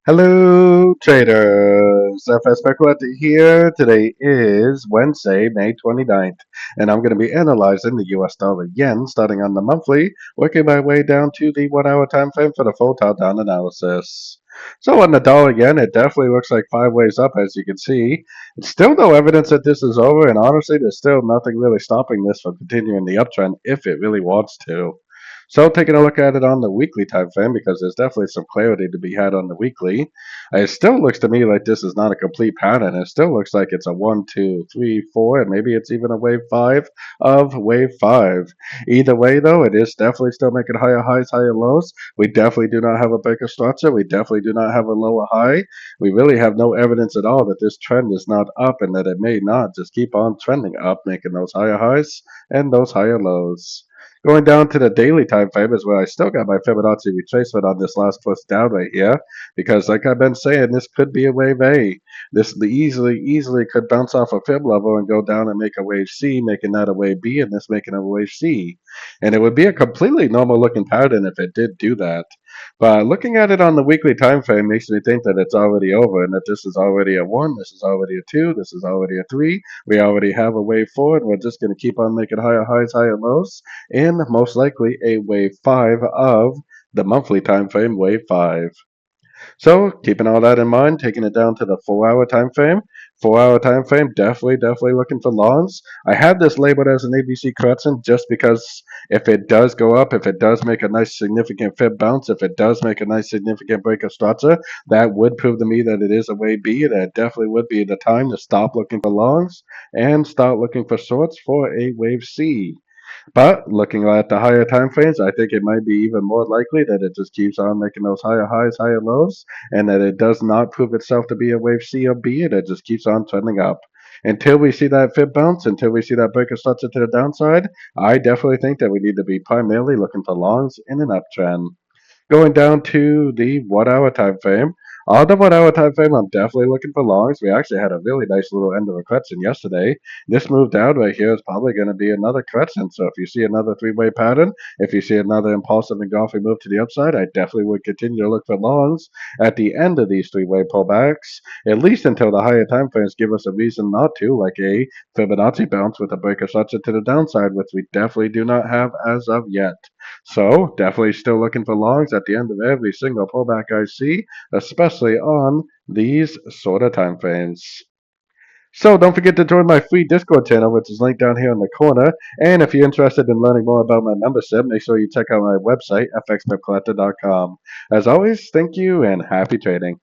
Hello, traders. FX Pip Collector here. Today is Wednesday, May 29th, and I'm going to be analyzing the US dollar yen starting on the monthly, working my way down to the 1 hour time frame for the full top-down analysis. So on the dollar yen, it definitely looks like five ways up, as you can see. It's still no evidence that this is over, and honestly, there's still nothing really stopping this from continuing the uptrend if it really wants to. So taking a look at it on the weekly time frame, because there's definitely some clarity to be had on the weekly, it still looks to me like this is not a complete pattern. It still looks like it's a 1, 2, 3, 4, and maybe it's even a wave 5 of wave 5. Either way, though, it is definitely still making higher highs, higher lows. We definitely do not have a breaker structure. We definitely do not have a lower high. We really have no evidence at all that this trend is not up and that it may not just keep on trending up, making those higher highs and those higher lows. Going down to the daily time frame is where I still got my Fibonacci retracement on this last push down right here, because like I've been saying, this could be a wave A. This easily could bounce off a fib level and go down and make a wave C, making that a wave B, and this making a wave C. And it would be a completely normal looking pattern if it did do that. But looking at it on the weekly time frame makes me think that it's already over and that this is already a 1, this is already a 2, this is already a 3. We already have a wave 4, and we're just going to keep on making higher highs, higher lows, and most likely a wave 5 of the monthly time frame, wave 5. So keeping all that in mind, taking it down to the 4 hour time frame. 4 hour time frame, definitely looking for longs. I have this labeled as an ABC correction just because if it does go up, if it does make a nice significant fib bounce, if it does make a nice significant break of structure, that would prove to me that it is a wave B. That definitely would be the time to stop looking for longs and start looking for shorts for a wave C. But looking at the higher time frames, I think it might be even more likely that it just keeps on making those higher highs, higher lows, and that it does not prove itself to be a wave C or B, and it just keeps on trending up. Until we see that fib bounce, until we see that breaker structure to the downside, I definitely think that we need to be primarily looking for longs in an uptrend. Going down to the 1 hour time frame. On the 1 hour time frame, I'm definitely looking for longs. We actually had a really nice little end of a correction yesterday. This move down right here is probably going to be another correction. So if you see another three-way pattern, if you see another impulsive engulfing move to the upside, I definitely would continue to look for longs at the end of these three-way pullbacks, at least until the higher time frames give us a reason not to, like a Fibonacci bounce with a breaker structure to the downside, which we definitely do not have as of yet. So definitely still looking for longs at the end of every single pullback I see, especially on these sort of time frames. So don't forget to join my free Discord channel, which is linked down here in the corner. And if you're interested in learning more about my membership, make sure you check out my website, fxpipcollector.com. As always, thank you and happy trading.